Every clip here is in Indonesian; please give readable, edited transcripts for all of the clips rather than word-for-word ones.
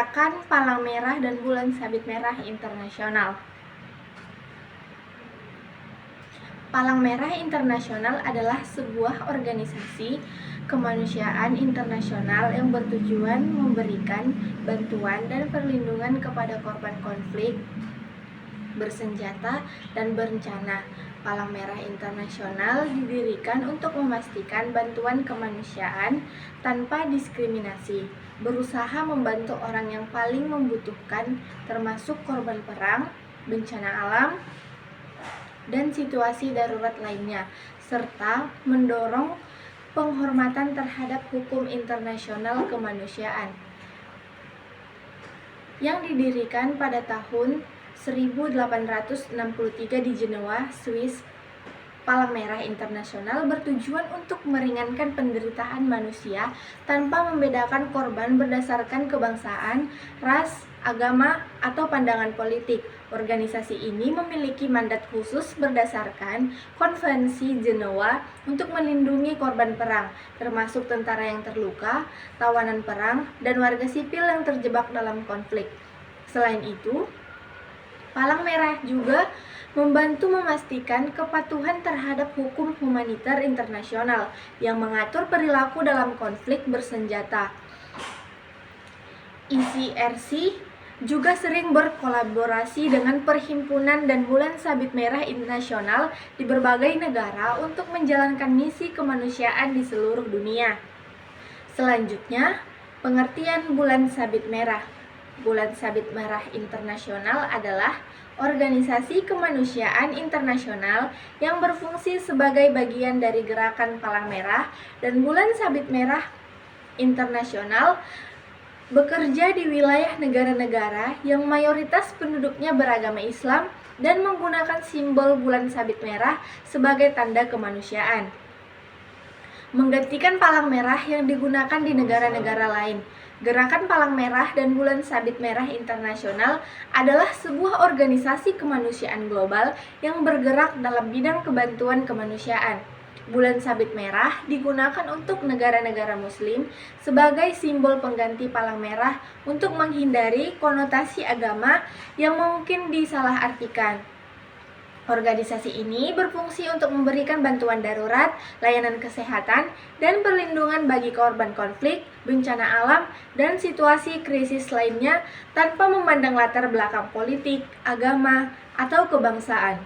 Gerakan Palang Merah dan Bulan Sabit Merah Internasional. Palang Merah Internasional adalah sebuah organisasi kemanusiaan internasional yang bertujuan memberikan bantuan dan perlindungan kepada korban konflik bersenjata dan berencana. Palang Merah Internasional didirikan untuk memastikan bantuan kemanusiaan tanpa diskriminasi, berusaha membantu orang yang paling membutuhkan, termasuk korban perang, bencana alam, dan situasi darurat lainnya, serta mendorong penghormatan terhadap hukum internasional kemanusiaan. Yang didirikan pada tahun 1863 di Jenewa, Swiss, Palang Merah Internasional bertujuan untuk meringankan penderitaan manusia tanpa membedakan korban berdasarkan kebangsaan, ras, agama, atau pandangan politik. Organisasi ini memiliki mandat khusus berdasarkan Konvensi Jenewa untuk melindungi korban perang, termasuk tentara yang terluka, tawanan perang, dan warga sipil yang terjebak dalam konflik. Selain itu, Palang Merah juga membantu memastikan kepatuhan terhadap hukum humaniter internasional yang mengatur perilaku dalam konflik bersenjata. ICRC juga sering berkolaborasi dengan Perhimpunan dan Bulan Sabit Merah Internasional di berbagai negara untuk menjalankan misi kemanusiaan di seluruh dunia. Selanjutnya, pengertian Bulan Sabit Merah. Bulan Sabit Merah Internasional adalah organisasi kemanusiaan internasional yang berfungsi sebagai bagian dari Gerakan Palang Merah dan Bulan Sabit Merah Internasional bekerja di wilayah negara-negara yang mayoritas penduduknya beragama Islam dan menggunakan simbol bulan sabit merah sebagai tanda kemanusiaan, menggantikan palang merah yang digunakan di negara-negara lain. Gerakan Palang Merah dan Bulan Sabit Merah Internasional adalah sebuah organisasi kemanusiaan global yang bergerak dalam bidang kebantuan kemanusiaan. Bulan Sabit Merah digunakan untuk negara-negara Muslim sebagai simbol pengganti palang merah untuk menghindari konotasi agama yang mungkin disalahartikan. Organisasi ini berfungsi untuk memberikan bantuan darurat, layanan kesehatan, dan perlindungan bagi korban konflik, bencana alam, dan situasi krisis lainnya tanpa memandang latar belakang politik, agama, atau kebangsaan.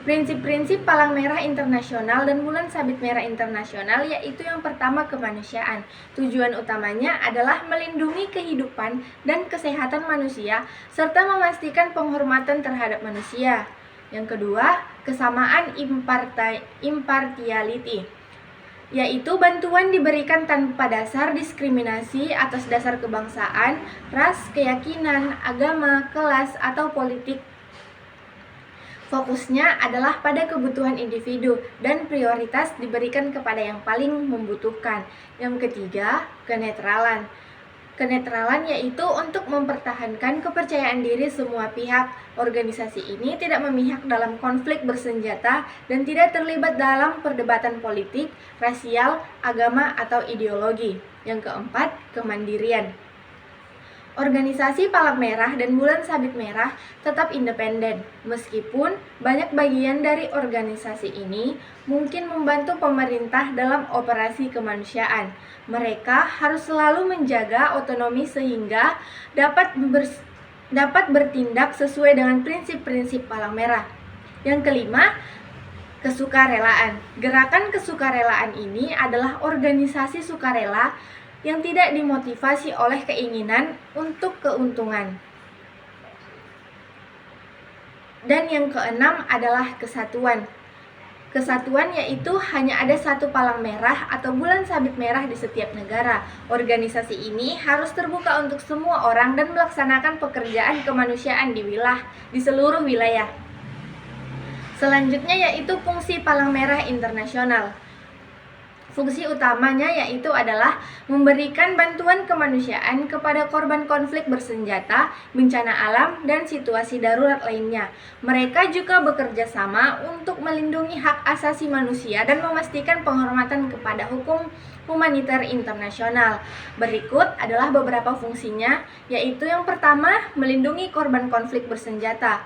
Prinsip-prinsip Palang Merah Internasional dan Bulan Sabit Merah Internasional yaitu yang pertama, kemanusiaan. Tujuan utamanya adalah melindungi kehidupan dan kesehatan manusia serta memastikan penghormatan terhadap manusia. Yang kedua, kesamaan impartiality, yaitu bantuan diberikan tanpa dasar diskriminasi atas dasar kebangsaan, ras, keyakinan, agama, kelas, atau politik. Fokusnya adalah pada kebutuhan individu dan prioritas diberikan kepada yang paling membutuhkan. Yang ketiga, kenetralan. Kenetralan yaitu untuk mempertahankan kepercayaan diri semua pihak. Organisasi ini tidak memihak dalam konflik bersenjata dan tidak terlibat dalam perdebatan politik, rasial, agama, atau ideologi. Yang keempat, kemandirian. Organisasi Palang Merah dan Bulan Sabit Merah tetap independen, meskipun banyak bagian dari organisasi ini mungkin membantu pemerintah dalam operasi kemanusiaan. Mereka harus selalu menjaga otonomi sehingga dapat bertindak sesuai dengan prinsip-prinsip Palang Merah. Yang kelima, kesukarelaan. Gerakan kesukarelaan ini adalah organisasi sukarela yang tidak dimotivasi oleh keinginan untuk keuntungan. Dan yang keenam adalah kesatuan. Kesatuan yaitu hanya ada satu palang merah atau bulan sabit merah di setiap negara. Organisasi ini harus terbuka untuk semua orang dan melaksanakan pekerjaan kemanusiaan di seluruh wilayah. Selanjutnya yaitu fungsi Palang Merah Internasional. Fungsi utamanya yaitu adalah memberikan bantuan kemanusiaan kepada korban konflik bersenjata, bencana alam, dan situasi darurat lainnya. Mereka juga bekerja sama untuk melindungi hak asasi manusia dan memastikan penghormatan kepada hukum humaniter internasional. Berikut adalah beberapa fungsinya, yaitu yang pertama, melindungi korban konflik bersenjata.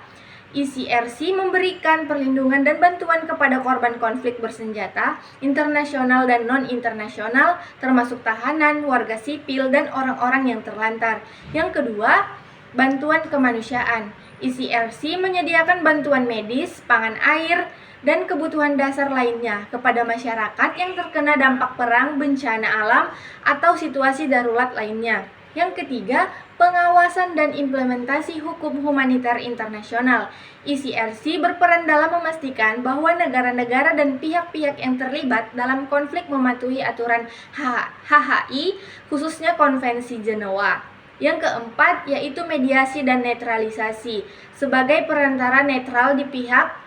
ICRC memberikan perlindungan dan bantuan kepada korban konflik bersenjata, internasional dan non-internasional, termasuk tahanan, warga sipil, dan orang-orang yang terlantar. Yang kedua, bantuan kemanusiaan. ICRC menyediakan bantuan medis, pangan air, dan kebutuhan dasar lainnya kepada masyarakat yang terkena dampak perang, bencana alam, atau situasi darurat lainnya. Yang ketiga, pengawasan dan implementasi hukum humaniter internasional. ICRC berperan dalam memastikan bahwa negara-negara dan pihak-pihak yang terlibat dalam konflik mematuhi aturan HHI, khususnya Konvensi Jenewa. Yang keempat, yaitu mediasi dan netralisasi. Sebagai perantara netral di pihak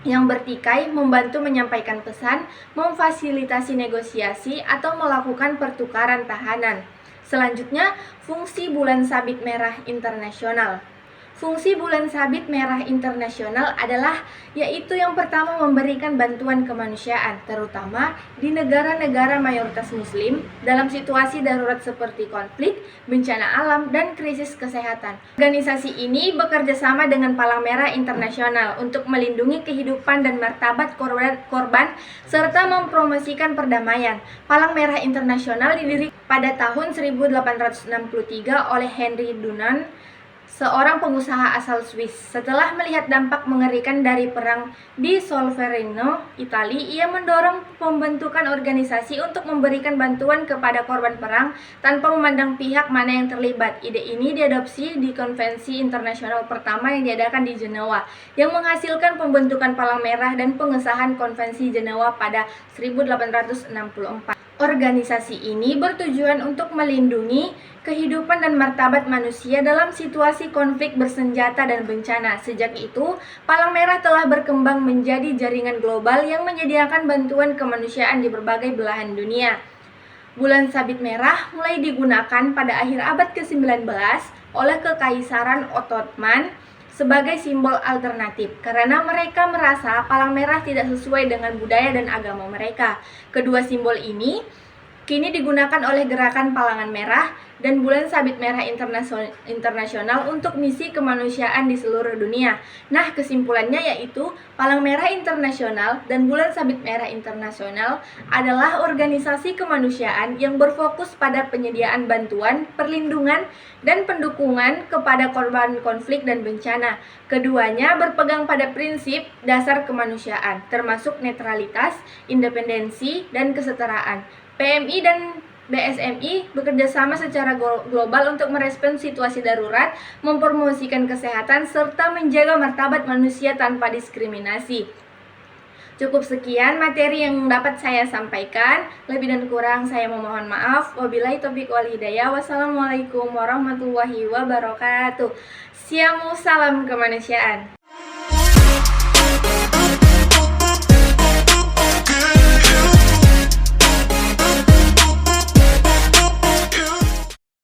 yang bertikai, membantu menyampaikan pesan, memfasilitasi negosiasi, atau melakukan pertukaran tahanan. Selanjutnya, fungsi Bulan Sabit Merah Internasional. Fungsi Bulan Sabit Merah Internasional adalah yaitu yang pertama memberikan bantuan kemanusiaan, terutama di negara-negara mayoritas muslim dalam situasi darurat seperti konflik, bencana alam, dan krisis kesehatan. Organisasi ini bekerja sama dengan Palang Merah Internasional untuk melindungi kehidupan dan martabat korban serta mempromosikan perdamaian. Palang Merah Internasional didirikan pada tahun 1863 oleh Henry Dunant, seorang pengusaha asal Swiss. Setelah melihat dampak mengerikan dari perang di Solferino, Italia, ia mendorong pembentukan organisasi untuk memberikan bantuan kepada korban perang tanpa memandang pihak mana yang terlibat. Ide ini diadopsi di konvensi internasional pertama yang diadakan di Jenewa, yang menghasilkan pembentukan Palang Merah dan pengesahan konvensi Jenewa pada 1864. Organisasi ini bertujuan untuk melindungi kehidupan dan martabat manusia dalam situasi konflik bersenjata dan bencana. Sejak itu, Palang Merah telah berkembang menjadi jaringan global yang menyediakan bantuan kemanusiaan di berbagai belahan dunia. Bulan Sabit Merah mulai digunakan pada akhir abad ke-19 oleh Kekaisaran Ottoman sebagai simbol alternatif, karena mereka merasa Palang Merah tidak sesuai dengan budaya dan agama mereka. Kedua simbol ini kini digunakan oleh Gerakan Palangan Merah dan Bulan Sabit Merah Internasional untuk misi kemanusiaan di seluruh dunia. Nah, kesimpulannya yaitu Palang Merah Internasional dan Bulan Sabit Merah Internasional adalah organisasi kemanusiaan yang berfokus pada penyediaan bantuan, perlindungan, dan pendukungan kepada korban konflik dan bencana. Keduanya berpegang pada prinsip dasar kemanusiaan, termasuk netralitas, independensi, dan kesetaraan. PMI dan BSMI bekerjasama secara global untuk merespons situasi darurat, mempromosikan kesehatan, serta menjaga martabat manusia tanpa diskriminasi. Cukup sekian materi yang dapat saya sampaikan. Lebih dan kurang saya memohon maaf. Wabillahi taufiq wal hidayah. Wassalamualaikum warahmatullahi wabarakatuh. Salam kemanusiaan.